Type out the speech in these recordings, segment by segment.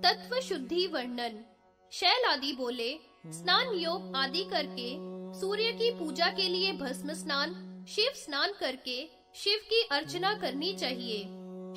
तत्व शुद्धि वर्णन। शैल आदि बोले, स्नान योग आदि करके सूर्य की पूजा के लिए भस्म स्नान, शिव स्नान करके शिव की अर्चना करनी चाहिए।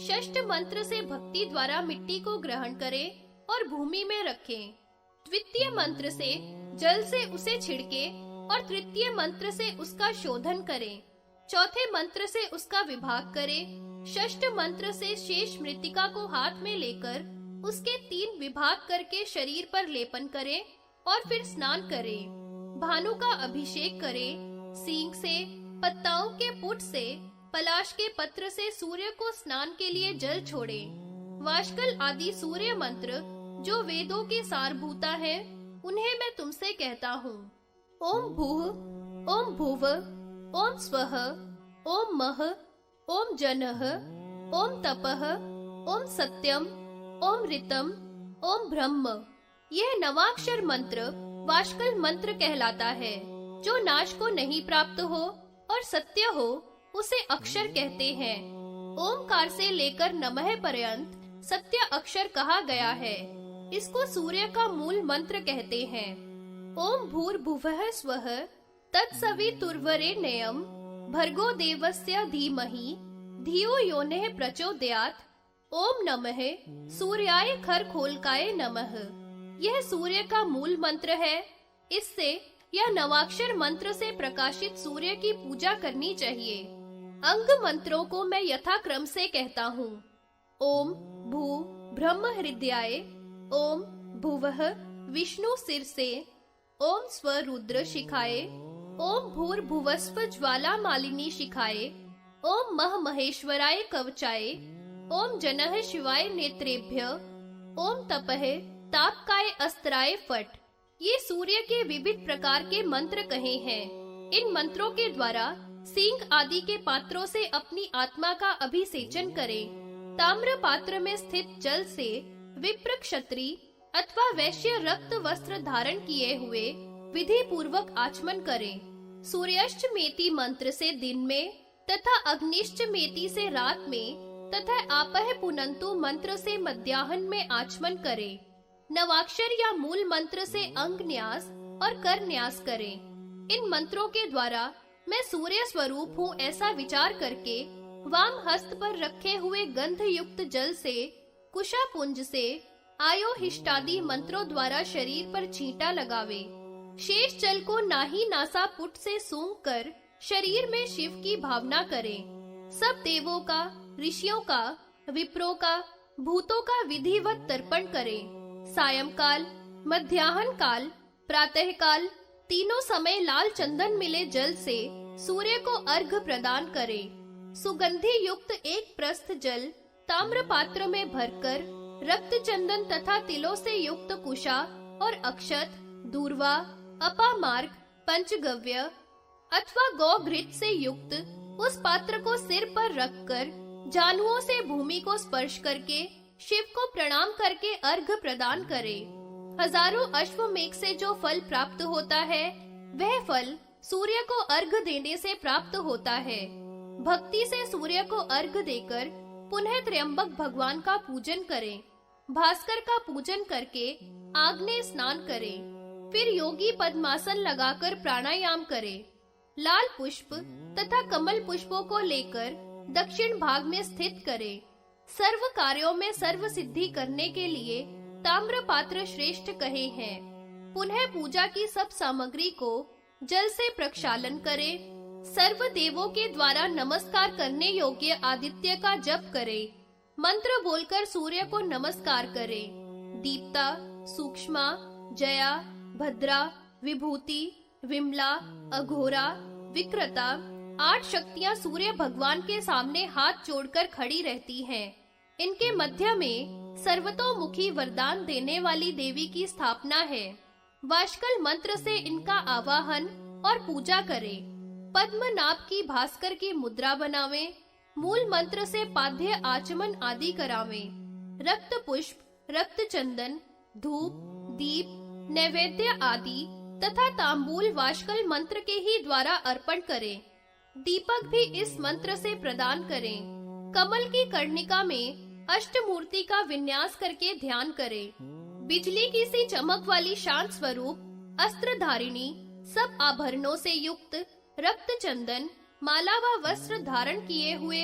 षष्ठ मंत्र से भक्ति द्वारा मिट्टी को ग्रहण करें और भूमि में रखें। द्वितीय मंत्र से जल से उसे छिड़के और तृतीय मंत्र से उसका शोधन करें। चौथे मंत्र से उसका विभाग करें। षष्ठ मंत्र से शेष मृत्तिका को हाथ में लेकर उसके 3 विभाग करके शरीर पर लेपन करें और फिर स्नान करें। भानु का अभिषेक करें। सींग से, पत्ताओं के पुट से, पलाश के पत्र से सूर्य को स्नान के लिए जल छोड़ें। वाष्कल आदि सूर्य मंत्र जो वेदों के सारभूता हैं, उन्हें मैं तुमसे कहता हूँ। ओम भूः, ओम भुव, ओम स्वः, ओम मः, ओम जनः, ओम तपः, ओम सत्यम, ओम ऋतम, ओम ब्रह्म। यह नवाक्षर मंत्र वाष्कल मंत्र कहलाता है। जो नाश को नहीं प्राप्त हो और सत्य हो, उसे अक्षर कहते हैं। ओमकार से लेकर नमः पर्यंत सत्य अक्षर कहा गया है। इसको सूर्य का मूल मंत्र कहते हैं। ओम भूर्भुवः स्वः तत्सवितुर्वरेण्यं भर्गो देवस्य धीमहि धियो योनः प्रचोदयात्। ओम नमः सूर्याय खरखोलकाय नमः। यह सूर्य का मूल मंत्र है। इससे या नवाक्षर मंत्र से प्रकाशित सूर्य की पूजा करनी चाहिए। अंग मंत्रों को मैं यथाक्रम से कहता हूँ। ओम भू ब्रह्म हृदयाय, ओम भुवः विष्णु शिरसे, ओम स्व रुद्र शिखाए, ओम भूर्भुवस्व ज्वाला मालिनी शिखाए, ओम मह महेश्वराय कवचाय, ओम जनः शिवाय नेत्रेभ्य, ओम तपः तापकाय अस्त्राय फट। ये सूर्य के विविध प्रकार के मंत्र कहे हैं। इन मंत्रों के द्वारा सींग आदि के पात्रों से अपनी आत्मा का अभिसेचन करें। ताम्र पात्र में स्थित जल से विप्र क्षत्रिय अथवा वैश्य रक्त वस्त्र धारण किए हुए विधि पूर्वक आचमन करें। सूर्याष्टमेति मंत्र से दिन में तथा अग्निष्टमेति से रात में तथा आपह पुनंतु मंत्र से मध्याह्न में आचमन करें। नवाक्षर या मूल मंत्र से अंग न्यास और कर न्यास करें। इन मंत्रों के द्वारा मैं सूर्य स्वरूप हूँ ऐसा विचार करके वाम हस्त पर रखे हुए गंध युक्त जल से, कुशापुंज से, आयोहिष्टादि मंत्रों द्वारा शरीर पर छींटा लगावे। शेष जल को नाही नासा पुट से सूंघ कर शरीर में शिव की भावना करें। सब देवों का, ऋषियों का, विप्रों का, भूतों का विधिवत तर्पण करें। सायंकाल, मध्याह्न काल, प्रातः काल तीनों समय लाल चंदन मिले जल से सूर्य को अर्घ प्रदान करें। सुगंधि युक्त एक प्रस्थ जल ताम्र पात्र में भरकर रक्त चंदन तथा तिलों से युक्त कुशा और अक्षत, दूर्वा, अपामार्ग, पंचगव्य अथवा गौ घृत से युक्त उस पात्र को सिर पर रखकर जानुओं से भूमि को स्पर्श करके शिव को प्रणाम करके अर्घ प्रदान करें। हजारों अश्वमेघ से जो फल प्राप्त होता है, वह फल सूर्य को अर्घ देने से प्राप्त होता है। भक्ति से सूर्य को अर्घ देकर पुनः त्र्यंबक भगवान का पूजन करें। भास्कर का पूजन करके आग्नेय स्नान करें। फिर योगी पद्मासन लगाकर प्राणायाम करें। लाल पुष्प तथा कमल पुष्पों को लेकर दक्षिण भाग में स्थित करें। सर्व कार्यों में सर्व सिद्धि करने के लिए ताम्र पात्र श्रेष्ठ कहे हैं। पुनः पूजा की सब सामग्री को जल से प्रक्षालन करें। सर्व देवों के द्वारा नमस्कार करने योग्य आदित्य का जप करें। मंत्र बोलकर सूर्य को नमस्कार करें। दीप्ता, सूक्ष्मा, जया, भद्रा, विभूति, विमला, अघोरा, विक्रता 8 शक्तियां सूर्य भगवान के सामने हाथ जोड़कर खड़ी रहती हैं। इनके मध्य में सर्वतोमुखी वरदान देने वाली देवी की स्थापना है। वाष्कल मंत्र से इनका आवाहन और पूजा करें। पद्मनाभ की भास्कर की मुद्रा बनावें। मूल मंत्र से पाद्य आचमन आदि करावें। रक्त पुष्प, रक्त चंदन, धूप, दीप, नैवेद्य आदि तथा तांबूल वाष्कल मंत्र के ही द्वारा अर्पण करें। दीपक भी इस मंत्र से प्रदान करें। कमल की कर्णिका में अष्टमूर्ति का विन्यास करके ध्यान करें। बिजली की सी चमक वाली शांत स्वरूप अस्त्र धारिणी, सब आभरणों से युक्त, रक्त चंदन माला व वस्त्र धारण किए हुए,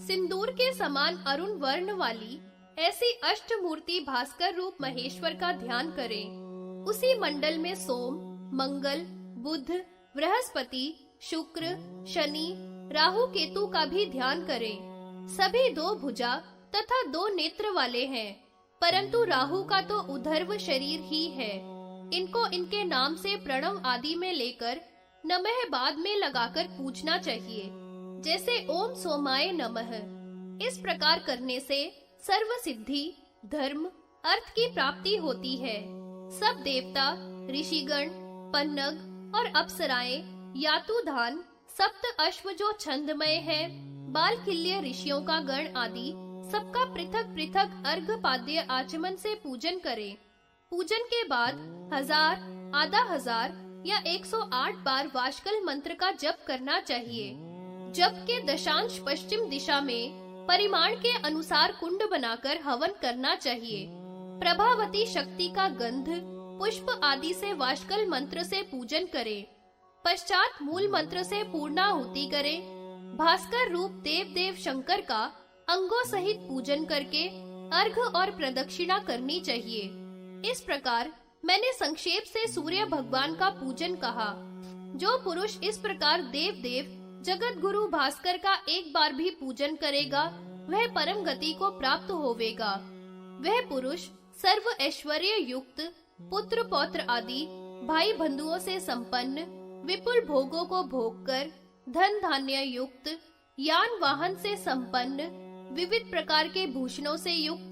सिंदूर के समान अरुण वर्ण वाली ऐसी अष्टमूर्ति भास्कर रूप महेश्वर का ध्यान करें। उसी मंडल में सोम, मंगल, बुध, बृहस्पति, शुक्र, शनि, राहु, केतु का भी ध्यान करें। सभी दो भुजा तथा दो नेत्र वाले हैं, परंतु राहु का तो उधर्व शरीर ही है। इनको इनके नाम से प्रणव आदि में लेकर नमः बाद में लगाकर पूछना चाहिए, जैसे ओम सोमाय नमः। इस प्रकार करने से सर्व सिद्धि, धर्म, अर्थ की प्राप्ति होती है। सब देवता, ऋषिगण, पन्नग और अप्सराएं, यातुधान, सप्त अश्व जो छंदमय है, बालकिल्य ऋषियों का गण आदि सबका पृथक पृथक अर्घपाद्य आचमन से पूजन करें। पूजन के बाद 1000, आधा हजार या 108 बार वाष्कल मंत्र का जप करना चाहिए। जप के दशांश पश्चिम दिशा में परिमाण के अनुसार कुंड बनाकर हवन करना चाहिए। प्रभावती शक्ति का गंध, पुष्प आदि से वाष्कल मंत्र से पूजन करें। पश्चात मूल मंत्र से पूर्णाहुति करें। भास्कर रूप देव देव शंकर का अंगों सहित पूजन करके अर्घ और प्रदक्षिणा करनी चाहिए। इस प्रकार मैंने संक्षेप से सूर्य भगवान का पूजन कहा। जो पुरुष इस प्रकार देव देव जगत गुरु भास्कर का एक बार भी पूजन करेगा, वह परम गति को प्राप्त होवेगा। वह पुरुष सर्व ऐश्वर्य युक्त, पुत्र पौत्र आदि भाई बंधुओं से संपन्न, विपुल भोगों को भोगकर, धन धान्य युक्त, यान वाहन से संपन्न, विविध प्रकार के भूषणों से युक्त,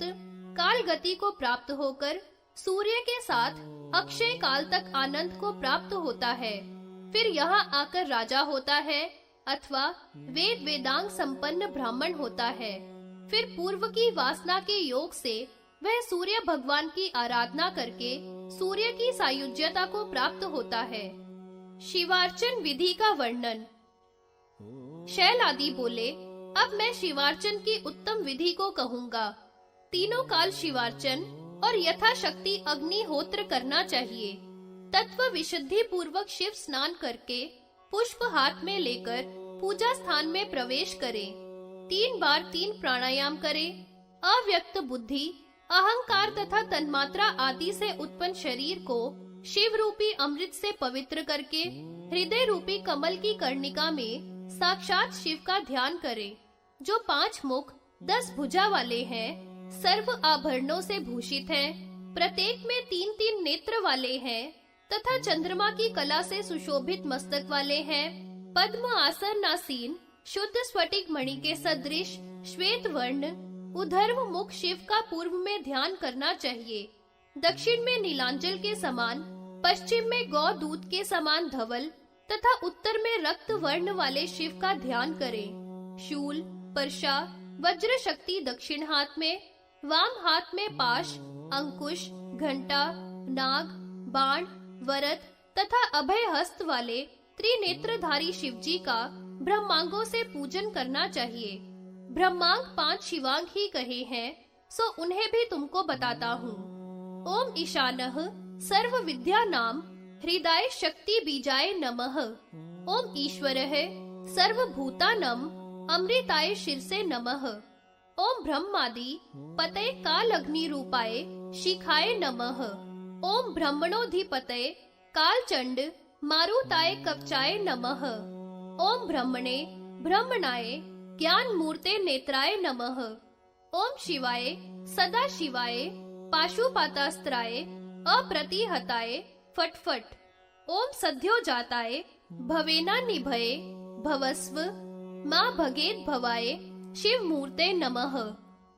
काल गति को प्राप्त होकर सूर्य के साथ अक्षय काल तक आनंद को प्राप्त होता है। फिर यहाँ आकर राजा होता है अथवा वेद वेदांग संपन्न ब्राह्मण होता है। फिर पूर्व की वासना के योग से वह सूर्य भगवान की आराधना करके सूर्य की सायुज्यता को प्राप्त होता है। शिवार्चन विधि का वर्णन। शैल आदि बोले, अब मैं शिवार्चन की उत्तम विधि को कहूँगा। तीनों काल शिवार्चन और यथाशक्ति अग्निहोत्र करना चाहिए। तत्व विशुद्धि पूर्वक शिव स्नान करके पुष्प हाथ में लेकर पूजा स्थान में प्रवेश करें। 3 बार 3 प्राणायाम करें। अव्यक्त बुद्धि, अहंकार तथा तन्मात्रा आदि से उत्पन्न शरीर को शिव रूपी अमृत से पवित्र करके हृदय रूपी कमल की कर्णिका में साक्षात शिव का ध्यान करें, जो 5 मुख 10 भुजा वाले हैं, सर्व आभरणों से भूषित हैं, प्रत्येक में 3-3 नेत्र वाले हैं तथा चंद्रमा की कला से सुशोभित मस्तक वाले हैं, पद्म आसन आसीन, शुद्ध स्फटिक मणि के सदृश श्वेत वर्ण, उधर्व मुख शिव का पूर्व में ध्यान करना चाहिए। दक्षिण में नीलांचल के समान, पश्चिम में गौ दूत के समान धवल तथा उत्तर में रक्त वर्ण वाले शिव का ध्यान करें। शूल, परशा, वज्र शक्ति दक्षिण हाथ में, वाम हाथ में पाश, अंकुश, घंटा, नाग, बाण, वरद तथा अभय हस्त वाले त्रिनेत्रधारी शिवजी का ब्रह्मांगों से पूजन करना चाहिए। ब्रह्मांग 5 शिवांग ही कहे हैं, सो उन्हें भी तुमको बताता हूँ। ओम ईशानः सर्व विद्या नाम हृदय शक्ति बीजाय नमः। ओम ईश्वरः सर्वभूतानां अमृताय शीर्षे नमः। ओम ब्रह्मादि पतये काल अग्नि रूपाय शिखाय नमः। ओम ब्रह्मणोधिपतये कालचंड मारुताय कवचाय नमः। ओम ब्रह्मणे ब्रह्मणाय ज्ञान मूर्ते नेत्राय नमः। ओम शिवाय सदा शिवाय पाशुपातास्त्राय अप्रतिहताय फटफट। ओम सद्यो जाताय भवेना निभये भवस्व माँ भगेत भवाय शिव मूर्ते नमः।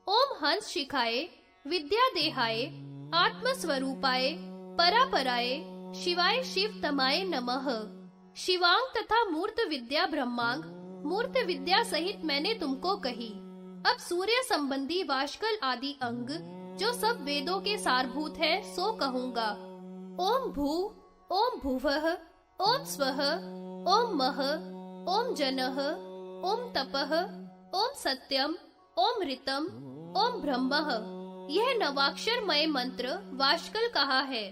ओम हंस शिखाय विद्या देहाय आत्मस्वरूपाय परापराय शिवाय शिव तमाय नमः। शिवांग तथा मूर्त विद्या ब्रह्मांग मूर्त विद्या सहित मैंने तुमको कही। अब सूर्य संबंधी वाष्कल आदि अंग जो सब वेदों के सारभूत है सो कहूँगा। ओम भू, ओम भुवः, ओम स्वः, ओम मह, ओम जनः, ओम तपः, ओम सत्यम, ओम ऋतम, ओम ब्रह्मः, यह नवाक्षरमय मंत्र वाष्कल कहा है।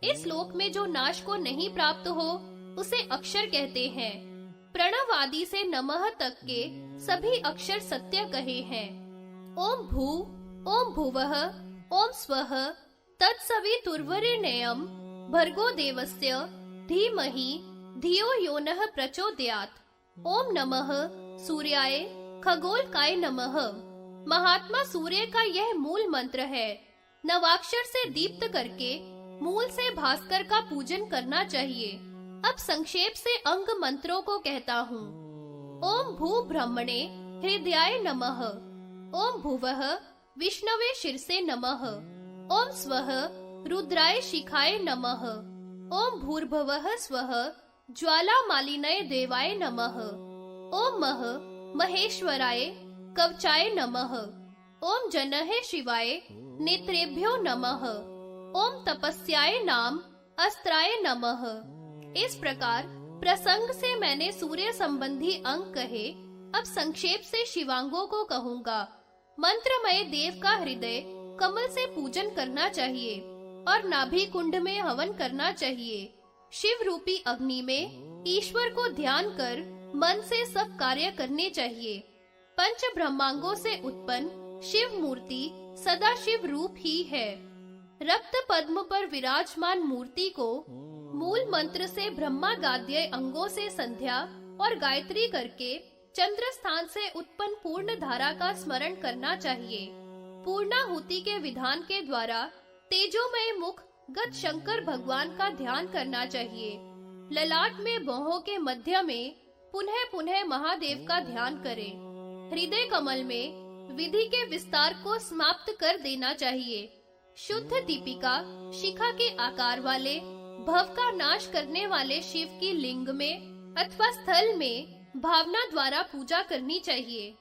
इस श्लोक में जो नाश को नहीं प्राप्त हो उसे अक्षर कहते हैं। प्रणव आदि से नमः तक के सभी अक्षर सत्य कहे हैं। ओम भू, ओम भुवः, ओम स्वः तत्सवितुर्वरेण्यं भर्गो देवस्य धीमहि धियो यो नः प्रचोदयात्। ओम नमः सूर्याय खगोलकाय नमः। महात्मा सूर्य का यह मूल मंत्र है। नवाक्षर से दीप्त करके मूल से भास्कर का पूजन करना चाहिए। अब संक्षेप से अंग मंत्रों को कहता हूँ। ओम भू ब्रह्मणे हृदयाय नमः। ओम भुवः विष्णवे शिरसे नमः। ओम स्वः रुद्राय शिखाय नमः। ओम भूर्भुवः स्वः ज्वालामालिनये देवाय नमः। ओम मः महेश्वराय कवचाय नमः। ओम जनहे शिवाय नेत्रेभ्यो नमः। ओम तपस्याय नाम अस्त्राय नमः। इस प्रकार प्रसंग से मैंने सूर्य संबंधी अंग कहे। अब संक्षेप से शिवांगों को कहूँगा। मंत्रमय देव का हृदय कमल से पूजन करना चाहिए और नाभि कुंड में हवन करना चाहिए। शिव रूपी अग्नि में ईश्वर को ध्यान कर मन से सब कार्य करने चाहिए। पंच ब्रह्मांगों से उत्पन्न शिव मूर्ति सदा शिव रूप ही है। रक्त पद्म पर विराजमान मूर्ति को मूल मंत्र से ब्रह्मा गाद्य अंगों से संध्या और गायत्री करके चंद्र स्थान से उत्पन्न पूर्ण धारा का स्मरण करना चाहिए। पूर्णाहुति के विधान के द्वारा तेजोमय मुख गत शंकर भगवान का ध्यान करना चाहिए। ललाट में भौहों के मध्य में पुनः पुनः महादेव का ध्यान करें। हृदय कमल में विधि के विस्तार को समाप्त कर देना चाहिए। शुद्ध दीपिका शिखा के आकार वाले भव का नाश करने वाले शिव की लिंग में अथवा स्थल में भावना द्वारा पूजा करनी चाहिए।